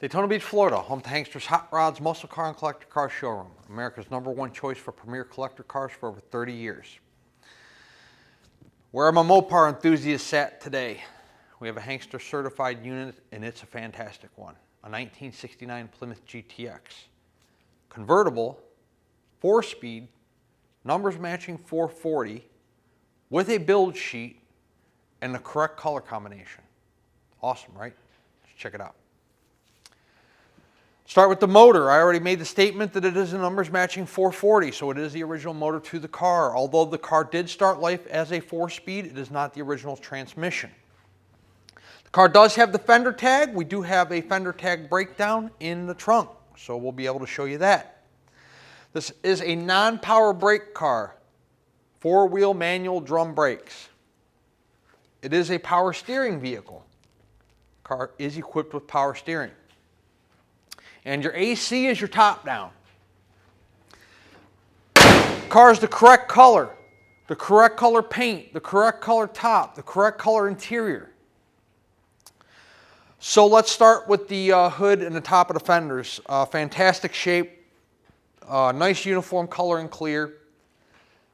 Daytona Beach, Florida, home to Hanksters Hot Rods, Muscle Car and Collector Car Showroom. America's #1 choice for premier collector cars for over 30 years. Where are my Mopar enthusiasts at today? We have a Hankster certified unit, and it's a fantastic one. A 1969 Plymouth Gtx. Convertible, 4-speed, numbers matching 440, with a build sheet and the correct color combination. Awesome, right? Let's check it out. Start with the motor. I already made the statement that it is a numbers matching 440, so it is the original motor to the car. Although the car did start life as a 4-speed, it is not the original transmission. The car does have the fender tag. We do have a fender tag breakdown in the trunk, so we'll be able to show you that. This is a non-power brake car, 4-wheel manual drum brakes. It is a power steering vehicle. The car is equipped with power steering. And your AC is your top down. Car is the correct color paint, the correct color top, the correct color interior. So let's start with the hood and the top of the fenders. Fantastic shape, nice uniform color and clear.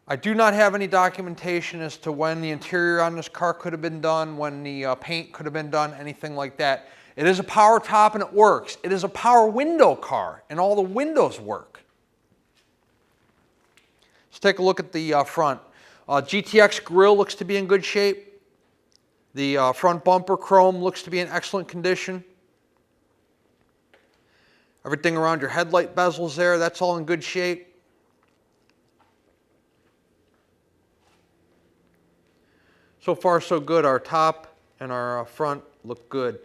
I do not have any documentation as to when the interior on this car could have been done, when the paint could have been done, anything like that. It is a power top and it works. It is a power window car and all the windows work. Let's take a look at the front. GTX grille looks to be in good shape. The front bumper chrome looks to be in excellent condition. Everything around your headlight bezels there, that's all in good shape. So far so good. Our top and our front look good.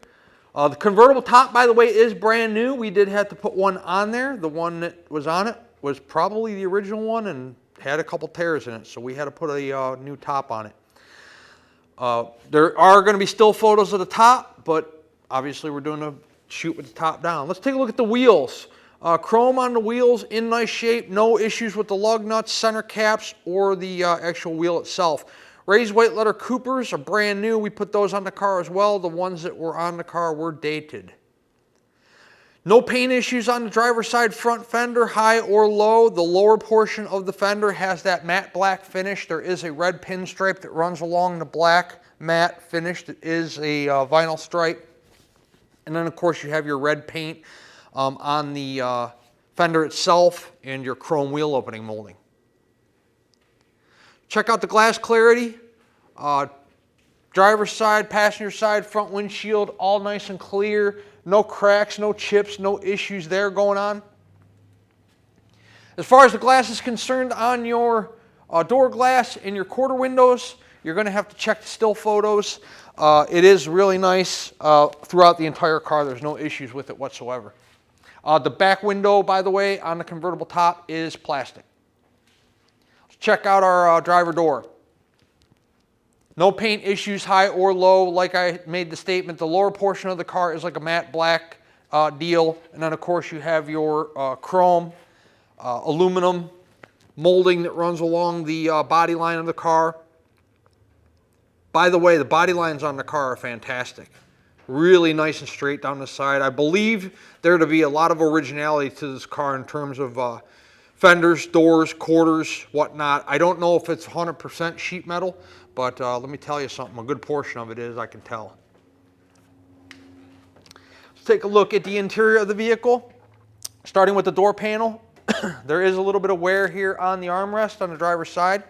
The convertible top, by the way, is brand new. We did have to put one on there. The one that was on it was probably the original one and had a couple tears in it, so we had to put a new top on it. There are going to be still photos of the top, but obviously we're doing a shoot with the top down. Let's take a look at the wheels. Chrome on the wheels, in nice shape. No issues with the lug nuts, center caps, or the actual wheel itself. Raised white letter Coopers are brand new. We put those on the car as well. The ones that were on the car were dated. No paint issues on the driver's side front fender, high or low. The lower portion of the fender has that matte black finish. There is a red pinstripe that runs along the black matte finish that is a vinyl stripe. And then, of course, you have your red paint on the fender itself and your chrome wheel opening molding. Check out the glass clarity. Driver's side, passenger side, front windshield, all nice and clear. No cracks, no chips, no issues there going on. As far as the glass is concerned on your door glass and your quarter windows, you're going to have to check the still photos. It is really nice throughout the entire car. There's no issues with it whatsoever. The back window, by the way, on the convertible top is plastic. Check out our driver door. No paint issues, high or low. Like I made the statement, the lower portion of the car is like a matte black deal. And then, of course, you have your chrome, aluminum molding that runs along the body line of the car. By the way, the body lines on the car are fantastic. Really nice and straight down the side. I believe there to be a lot of originality to this car in terms of fenders, doors, quarters, whatnot. I don't know if it's 100% sheet metal, but let me tell you something. A good portion of it is, I can tell. Let's take a look at the interior of the vehicle. Starting with the door panel. There is a little bit of wear here on the armrest on the driver's side.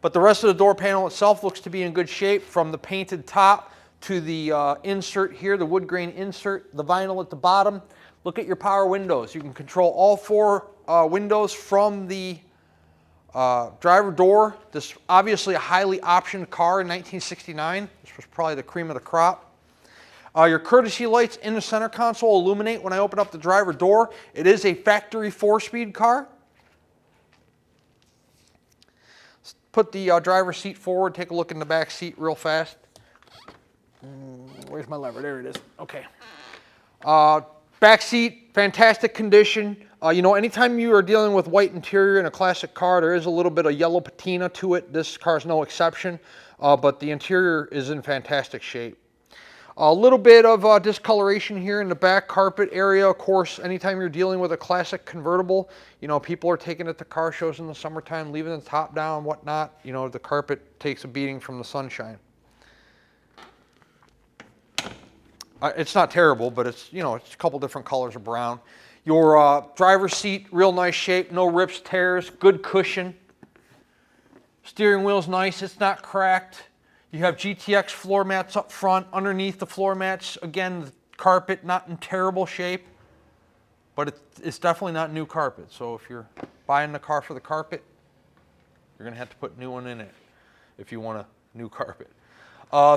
But the rest of the door panel itself looks to be in good shape, from the painted top to the insert here, the wood grain insert, the vinyl at the bottom. Look at your power windows. You can control all 4 windows from the driver door. This is obviously a highly optioned car in 1969. This was probably the cream of the crop. Your courtesy lights in the center console illuminate when I open up the driver door. It is a factory 4-speed car. Let's put the driver's seat forward. Take a look in the back seat real fast. Where's my lever? There it is. Okay. Back seat, fantastic condition. You know, anytime you are dealing with white interior in a classic car, there is a little bit of yellow patina to it. This car is no exception, but the interior is in fantastic shape. A little bit of discoloration here in the back carpet area. Of course, anytime you're dealing with a classic convertible, you know, people are taking it to car shows in the summertime, leaving the top down, whatnot. You know, the carpet takes a beating from the sunshine. It's not terrible, but it's, you know, it's a couple different colors of brown. Your driver's seat, real nice shape, no rips, tears, good cushion. Steering wheel's nice, it's not cracked. You have GTX floor mats up front. Underneath the floor mats, again, the carpet not in terrible shape, but it's definitely not new carpet. So if you're buying the car for the carpet, you're gonna have to put a new one in it if you want a new carpet.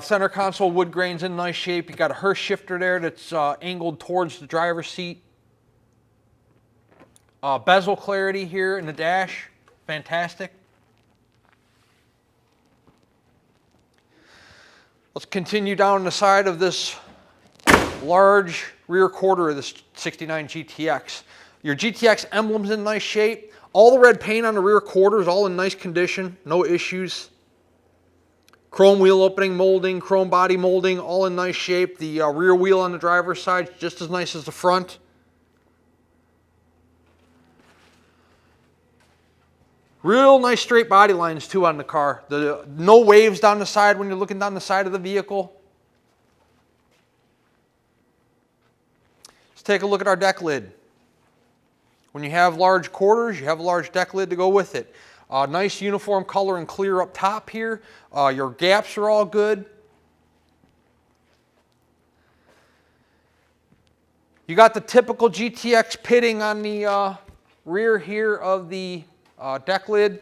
Center console wood grain's in nice shape. You got a Hurst shifter there that's angled towards the driver's seat. Bezel clarity here in the dash, fantastic. Let's continue down the side of this large rear quarter of this 69 GTX. Your GTX emblem's in nice shape. All the red paint on the rear quarter is all in nice condition, no issues. Chrome wheel opening molding, chrome body molding, all in nice shape. The rear wheel on the driver's side is just as nice as the front. Real nice straight body lines too on the car. No waves down the side when you're looking down the side of the vehicle. Let's take a look at our deck lid. When you have large quarters, you have a large deck lid to go with it. Nice uniform color and clear up top here. Your gaps are all good. You got the typical GTX pitting on the rear here of the deck lid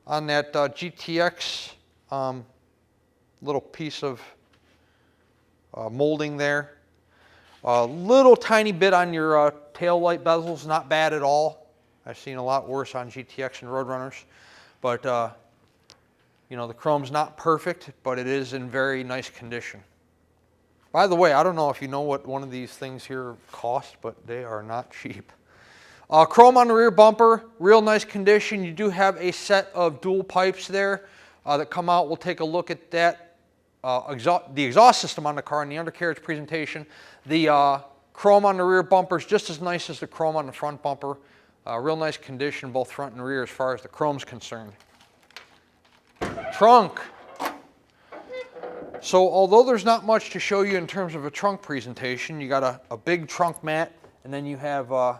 on that GTX little piece of molding there. A little tiny bit on your tail light bezels, not bad at all. I've seen a lot worse on GTX and Roadrunners, but you know, the chrome's not perfect, but it is in very nice condition. By the way, I don't know if you know what one of these things here cost, but they are not cheap. Chrome on the rear bumper, real nice condition. You do have a set of dual pipes there that come out. We'll take a look at that. The exhaust system on the car in the undercarriage presentation. The chrome on the rear bumper is just as nice as the chrome on the front bumper. Real nice condition, both front and rear, as far as the chrome's concerned. Trunk. So although there's not much to show you in terms of a trunk presentation, you got a big trunk mat, and then you have a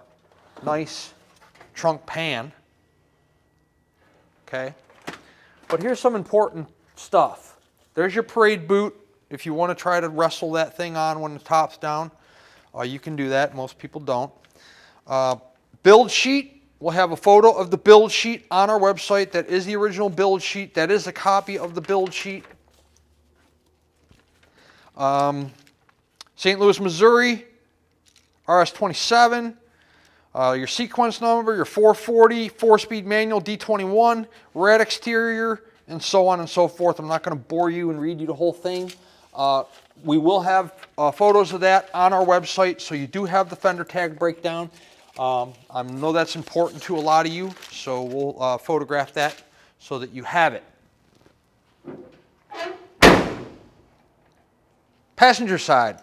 nice trunk pan. Okay. But here's some important stuff. There's your parade boot. If you want to try to wrestle that thing on when the top's down, you can do that. Most people don't. Build sheet. We'll have a photo of the build sheet on our website. That is the original build sheet. That is a copy of the build sheet. St. Louis, Missouri, RS27. Your sequence number, your 440, 4-speed manual, D21, red exterior, and so on and so forth. I'm not going to bore you and read you the whole thing. We will have photos of that on our website, so you do have the fender tag breakdown. I know that's important to a lot of you, so we'll photograph that so that you have it. Passenger side.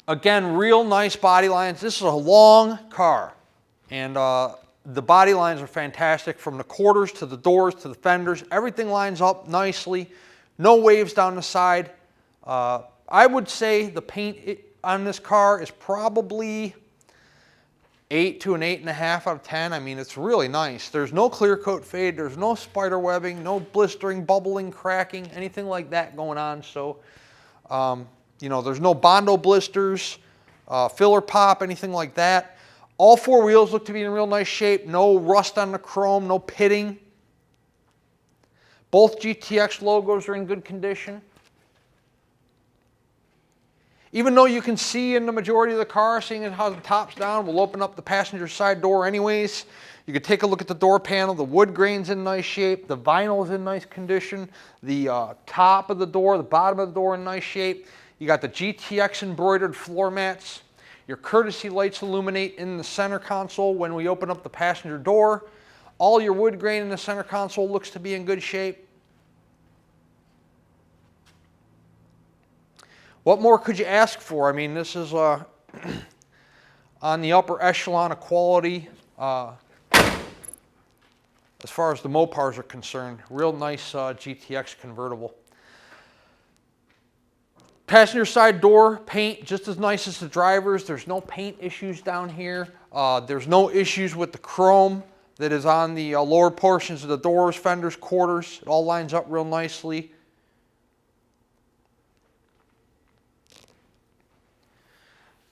Again, real nice body lines. This is a long car, and the body lines are fantastic from the quarters to the doors to the fenders. Everything lines up nicely. No waves down the side. I would say the paint on this car is probably 8 to an 8.5 out of 10. I mean, it's really nice. There's no clear coat fade. There's no spider webbing, no blistering, bubbling, cracking, anything like that going on. So, you know, there's no Bondo blisters, filler pop, anything like that. All four wheels look to be in real nice shape. No rust on the chrome, no pitting. Both GTX logos are in good condition. Even though you can see in the majority of the car, seeing as how the top's down, we'll open up the passenger side door anyways. You can take a look at the door panel. The wood grain's in nice shape. The vinyl's in nice condition. The top of the door, the bottom of the door in nice shape. You got the GTX embroidered floor mats. Your courtesy lights illuminate in the center console when we open up the passenger door. All your wood grain in the center console looks to be in good shape. What more could you ask for? I mean, this is on the upper echelon of quality as far as the Mopars are concerned. Real nice GTX convertible. Passenger side door paint just as nice as the driver's. There's no paint issues down here. There's no issues with the chrome that is on the lower portions of the doors, fenders, quarters. It all lines up real nicely.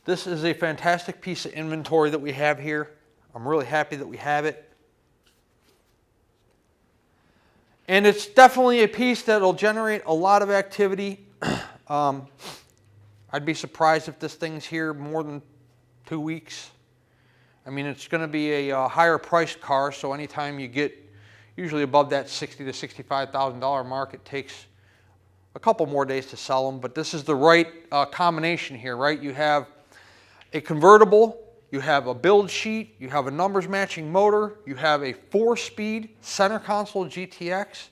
This is a fantastic piece of inventory that we have here. I'm really happy that we have it. And it's definitely a piece that will generate a lot of activity. I'd be surprised if this thing's here more than 2 weeks. I mean, it's going to be a higher priced car, so anytime you get usually above that $60,000 to $65,000 mark, it takes a couple more days to sell them. But this is the right combination here, right? You have a convertible, you have a build sheet, you have a numbers matching motor, you have a 4-speed center console GTX.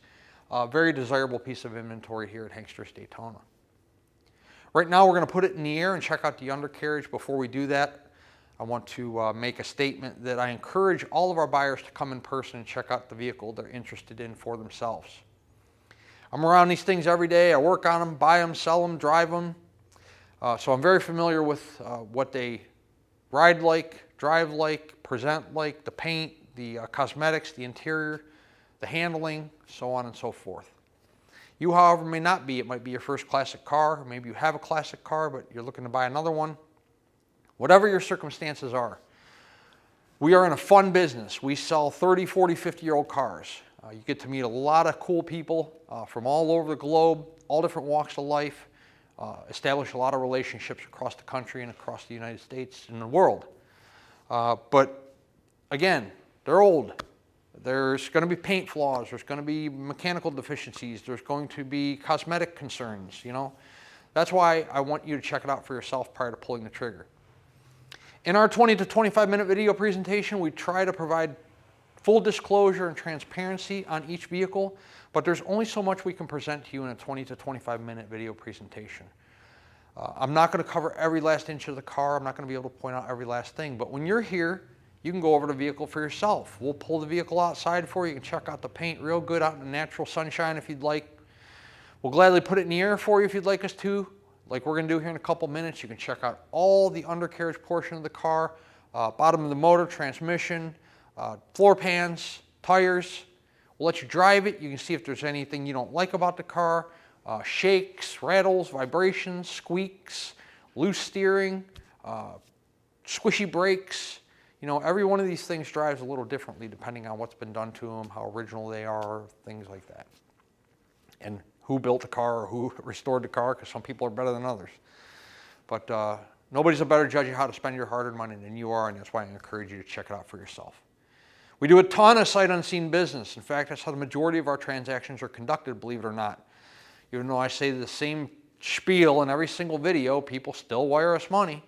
Very desirable piece of inventory here at Hanksters Daytona. Right now we're going to put it in the air and check out the undercarriage. Before we do that, I want to make a statement that I encourage all of our buyers to come in person and check out the vehicle they're interested in for themselves. I'm around these things every day. I work on them, buy them, sell them, drive them. So I'm very familiar with what they ride like, drive like, present like, the paint, the cosmetics, the interior, the handling, so on and so forth. You, however, may not be. It might be your first classic car. Maybe you have a classic car, but you're looking to buy another one. Whatever your circumstances are, we are in a fun business. We sell 30, 40, 50-year-old cars. You get to meet a lot of cool people from all over the globe, all different walks of life, establish a lot of relationships across the country and across the United States and the world. But again, they're old. There's going to be paint flaws, there's going to be mechanical deficiencies, there's going to be cosmetic concerns, you know. That's why I want you to check it out for yourself prior to pulling the trigger. In our 20 to 25 minute video presentation, we try to provide full disclosure and transparency on each vehicle, but there's only so much we can present to you in a 20 to 25 minute video presentation. I'm not going to cover every last inch of the car, I'm not going to be able to point out every last thing, but when you're here, you can go over the vehicle for yourself. We'll pull the vehicle outside for you. You can check out the paint real good out in the natural sunshine if you'd like. We'll gladly put it in the air for you if you'd like us to. Like we're going to do here in a couple minutes. You can check out all the undercarriage portion of the car, bottom of the motor, transmission, floor pans, tires. We'll let you drive it. You can see if there's anything you don't like about the car. Shakes, rattles, vibrations, squeaks, loose steering, squishy brakes. You know, every one of these things drives a little differently depending on what's been done to them, how original they are, things like that. And who built the car or who restored the car, because some people are better than others. But nobody's a better judge of how to spend your hard-earned money than you are, and that's why I encourage you to check it out for yourself. We do a ton of sight unseen business. In fact, that's how the majority of our transactions are conducted, believe it or not. Even though I say the same spiel in every single video, people still wire us money.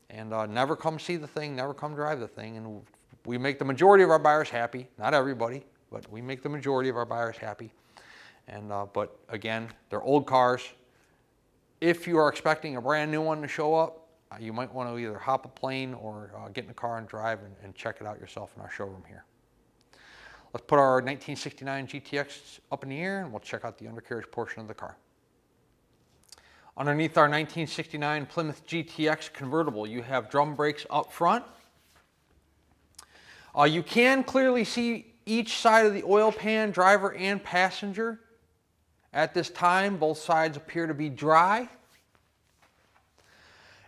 And never come see the thing, never come drive the thing. And we make the majority of our buyers happy. Not everybody, but we make the majority of our buyers happy. And but again, they're old cars. If you are expecting a brand new one to show up, you might want to either hop a plane or get in the car and drive and check it out yourself in our showroom here. Let's put our 1969 GTX up in the air and we'll check out the undercarriage portion of the car. Underneath our 1969 Plymouth Gtx Convertible, you have drum brakes up front. You can clearly see each side of the oil pan, driver and passenger. At this time, both sides appear to be dry.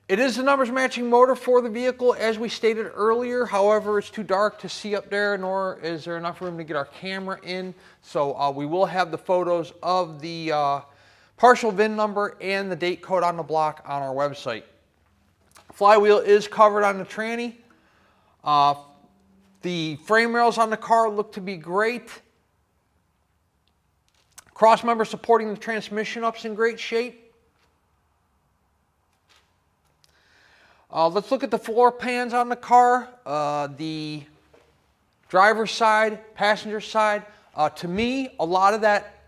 It is the numbers matching motor for the vehicle, as we stated earlier. However, it's too dark to see up there, nor is there enough room to get our camera in. So we will have the photos of the partial VIN number and the date code on the block on our website. Flywheel is covered on the tranny. The frame rails on the car look to be great. Cross member supporting the transmission up's in great shape. Let's look at the floor pans on the car. The driver's side, passenger side. To me, a lot of that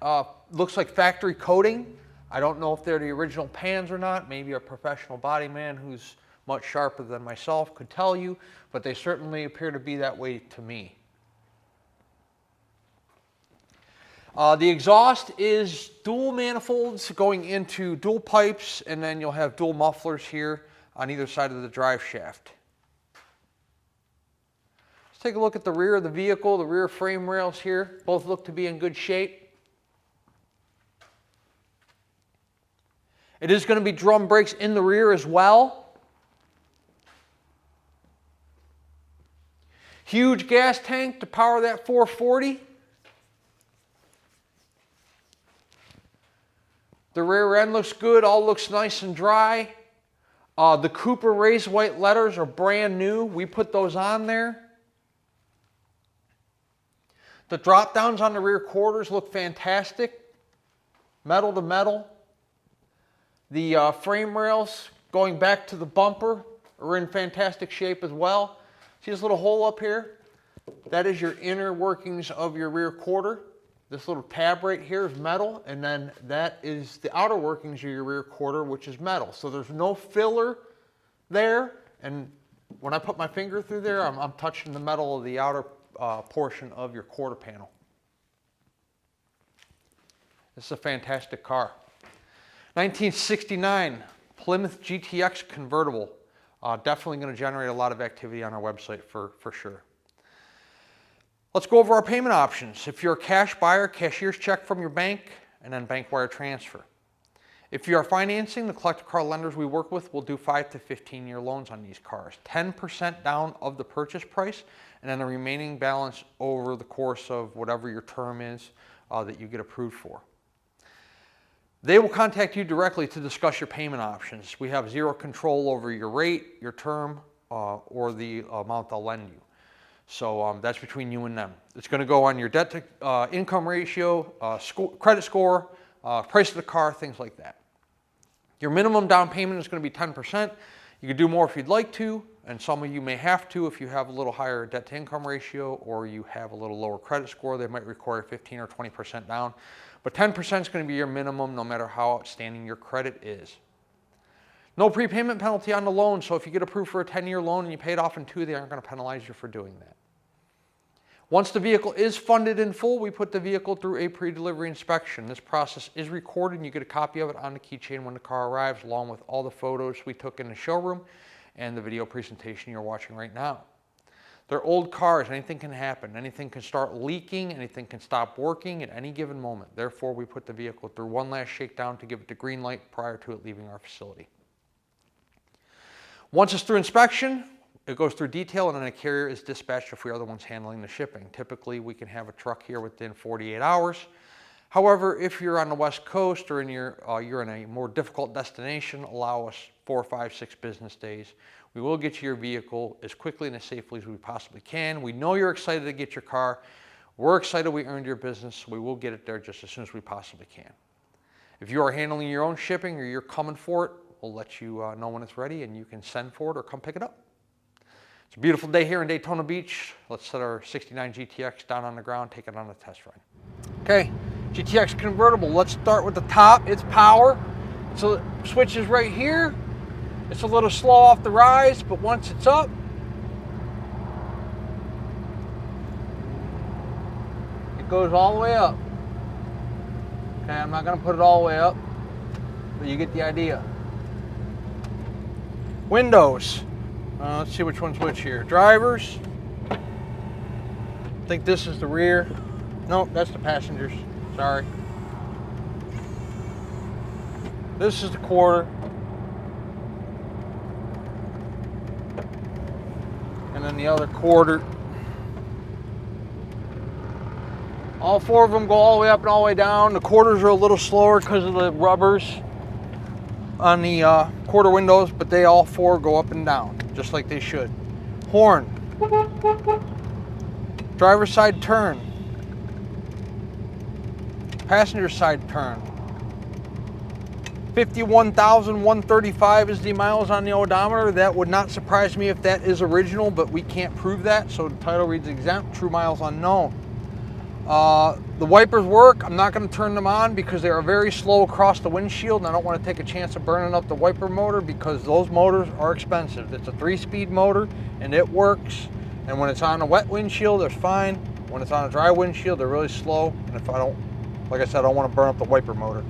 looks like factory coating. I don't know if they're the original pans or not. Maybe a professional body man who's much sharper than myself could tell you, but they certainly appear to be that way to me. The exhaust is dual manifolds going into dual pipes, and then you'll have dual mufflers here on either side of the drive shaft. Let's take a look at the rear of the vehicle. The rear frame rails here both look to be in good shape. It is going to be drum brakes in the rear as well. Huge gas tank to power that 440. The rear end looks good, all looks nice and dry. The Cooper raised white letters are brand new. We put those on there. The drop downs on the rear quarters look fantastic. Metal to metal. The frame rails going back to the bumper are in fantastic shape as well. See this little hole up here? That is your inner workings of your rear quarter. This little tab right here is metal, and then that is the outer workings of your rear quarter, which is metal. So there's no filler there, and when I put my finger through there, I'm touching the metal of the outer portion of your quarter panel. This is a fantastic car. 1969 Plymouth Gtx Convertible. Definitely going to generate a lot of activity on our website for sure. Let's go over our payment options. If you're a cash buyer, cashier's check from your bank, and then bank wire transfer. If you are financing, the collector car lenders we work with will do 5 to 15-year loans on these cars. 10% down of the purchase price, and then the remaining balance over the course of whatever your term is that you get approved for. They will contact you directly to discuss your payment options. We have zero control over your rate, your term, or the amount they'll lend you. So that's between you and them. It's going to go on your debt to income ratio, credit score, price of the car, things like that. Your minimum down payment is going to be 10%. You can do more if you'd like to, and some of you may have to if you have a little higher debt to income ratio or you have a little lower credit score. They might require 15 or 20% down. But 10% is going to be your minimum no matter how outstanding your credit is. No prepayment penalty on the loan, so if you get approved for a 10-year loan and you pay it off in 2, they aren't going to penalize you for doing that. Once the vehicle is funded in full, we put the vehicle through a pre-delivery inspection. This process is recorded and you get a copy of it on the keychain when the car arrives, along with all the photos we took in the showroom and the video presentation you're watching right now. They're old cars, anything can happen. Anything can start leaking, anything can stop working at any given moment. Therefore, we put the vehicle through one last shakedown to give it the green light prior to it leaving our facility. Once it's through inspection, it goes through detail, and then a carrier is dispatched if we are the ones handling the shipping. Typically, we can have a truck here within 48 hours. However, if you're on the West Coast or you're in a more difficult destination, allow us 4, 5, 6 business days. We will get you your vehicle as quickly and as safely as we possibly can. We know you're excited to get your car. We're excited we earned your business, so we will get it there just as soon as we possibly can. If you are handling your own shipping or you're coming for it, we'll let you know when it's ready, and you can send for it or come pick it up. It's a beautiful day here in Daytona Beach. Let's set our 69 GTX down on the ground, take it on a test ride. Okay, GTX Convertible. Let's start with the top. It's power. So the switch is right here. It's a little slow off the rise, but once it's up, it goes all the way up. Okay, I'm not going to put it all the way up, but you get the idea. Windows. Let's see which one's which here. Drivers. I think this is the rear. Nope, that's the passengers. Sorry. This is the quarter. And then the other quarter. All 4 of them go all the way up and all the way down. The quarters are a little slower because of the rubbers on the quarter windows, but they all 4 go up and down, just like they should. Horn. Driver's side turn. Passenger side turn. 51,135 is the miles on the odometer. That would not surprise me if that is original, but we can't prove that, so the title reads exempt, true miles unknown. The wipers work. I'm not going to turn them on because they are very slow across the windshield, and I don't want to take a chance of burning up the wiper motor because those motors are expensive. It's a 3-speed motor and it works, and when it's on a wet windshield they're fine. When it's on a dry windshield they're really slow, and if I don't, like I said, I don't want to burn up the wiper motor.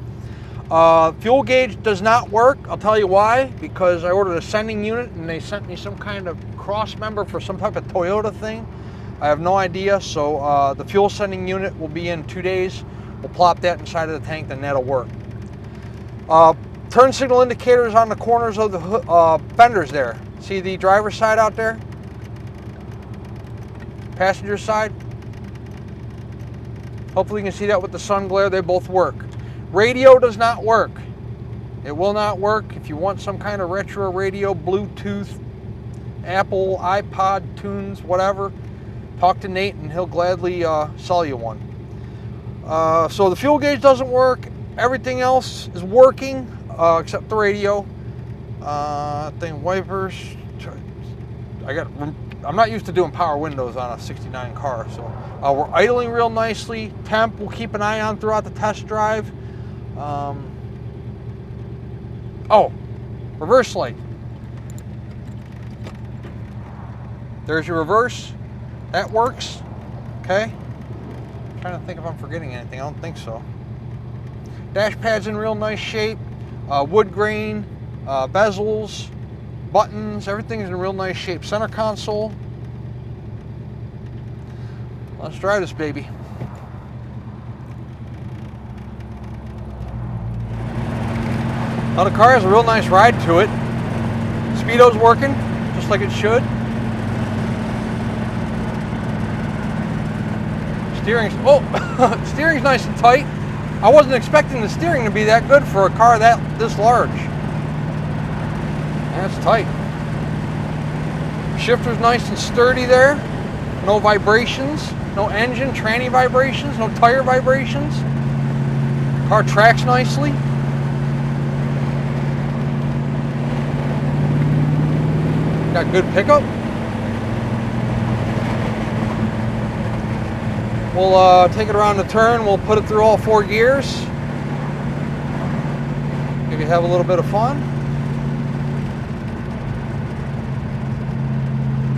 Fuel gauge does not work. I'll tell you why. Because I ordered a sending unit and they sent me some kind of cross member for some type of Toyota thing. I have no idea, so the fuel sending unit will be in 2 days. We'll plop that inside of the tank, then that'll work. Turn signal indicators on the corners of the fenders there. See the driver's side out there? Passenger side? Hopefully you can see that with the sun glare. They both work. Radio does not work. It will not work. If you want some kind of retro radio, Bluetooth, Apple, iPod, tunes, whatever, talk to Nate and he'll gladly sell you one. So the fuel gauge doesn't work. Everything else is working except the radio. Wipers. I'm not used to doing power windows on a 69 car, so we're idling real nicely. Temp we'll keep an eye on throughout the test drive. Oh, reverse light. There's your reverse. That works. Okay. I'm trying to think if I'm forgetting anything. I don't think so. Dash pad's in real nice shape. Wood grain, bezels, buttons, everything's in real nice shape. Center console. Let's drive this baby. Now the car has a real nice ride to it. Speedo's working, just like it should. Steering's nice and tight. I wasn't expecting the steering to be that good for a car this large. That's tight. Shifter's nice and sturdy there. No vibrations, no engine, tranny vibrations, no tire vibrations. Car tracks nicely. Got good pickup. We'll take it around the turn. We'll put it through all 4 gears. Maybe have a little bit of fun.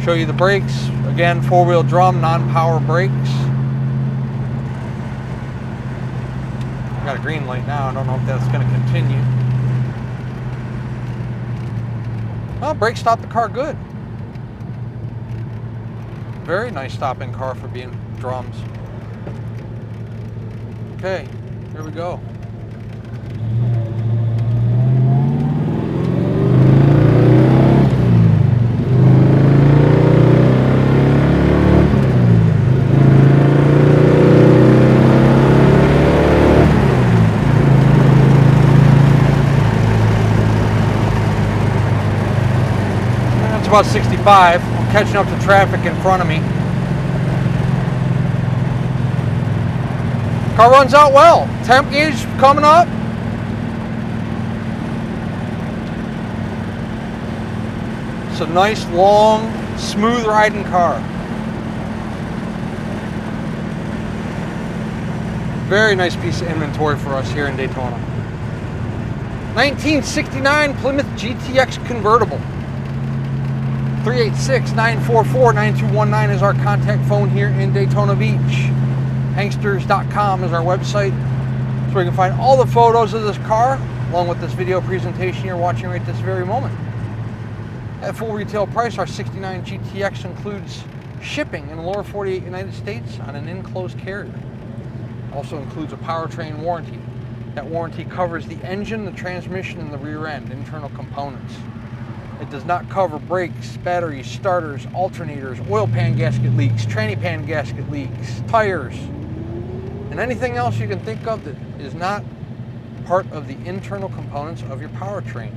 Show you the brakes. Again, 4-wheel drum, non-power brakes. I got a green light now. I don't know if that's going to continue. Well, brake stopped the car good. Very nice stopping car for being drums. Okay, here we go. That's about 65. I'm catching up to traffic in front of me. Car runs out well. Temp gauge coming up. It's a nice, long, smooth riding car. Very nice piece of inventory for us here in Daytona. 1969 Plymouth GTX Convertible. 386-944-9219 is our contact phone here in Daytona Beach. Hanksters.com is our website, so you can find all the photos of this car along with this video presentation you're watching right this very moment. At full retail price, our 69 GTX includes shipping in the lower 48 United States on an enclosed carrier. Also includes a powertrain warranty. That warranty covers the engine, the transmission, and the rear end, internal components. It does not cover brakes, batteries, starters, alternators, oil pan gasket leaks, tranny pan gasket leaks, tires, and anything else you can think of that is not part of the internal components of your powertrain.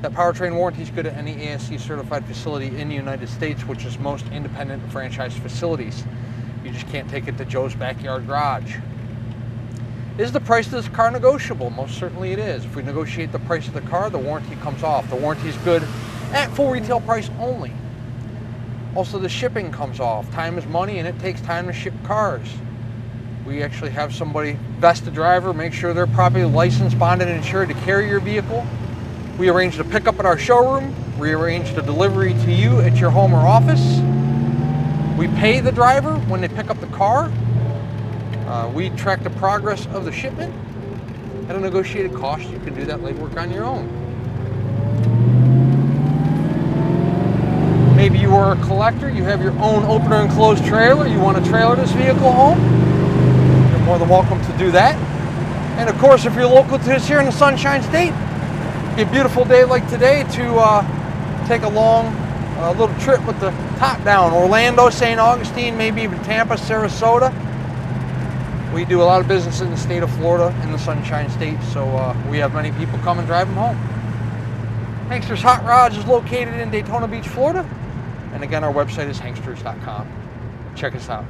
That powertrain warranty is good at any ASC certified facility in the United States, which is most independent and franchise facilities. You just can't take it to Joe's backyard garage. Is the price of this car negotiable? Most certainly it is. If we negotiate the price of the car, the warranty comes off. The warranty is good at full retail price only. Also, the shipping comes off. Time is money, and it takes time to ship cars. We actually have somebody vest the driver, make sure they're properly licensed, bonded, and insured to carry your vehicle. We arrange the pickup at our showroom. We arrange the delivery to you at your home or office. We pay the driver when they pick up the car. We track the progress of the shipment. At a negotiated cost, you can do that legwork on your own. Maybe you are a collector, you have your own opener and closed trailer, you want to trailer this vehicle home, you're more than welcome to do that. And of course, if you're local to us here in the Sunshine State, it'd be a beautiful day like today to take a long little trip with the top down. Orlando, St. Augustine, maybe even Tampa, Sarasota. We do a lot of business in the state of Florida, in the Sunshine State, so we have many people come and drive them home. Hanksters Hot Rods is located in Daytona Beach, Florida. And again, our website is hanksters.com. Check us out.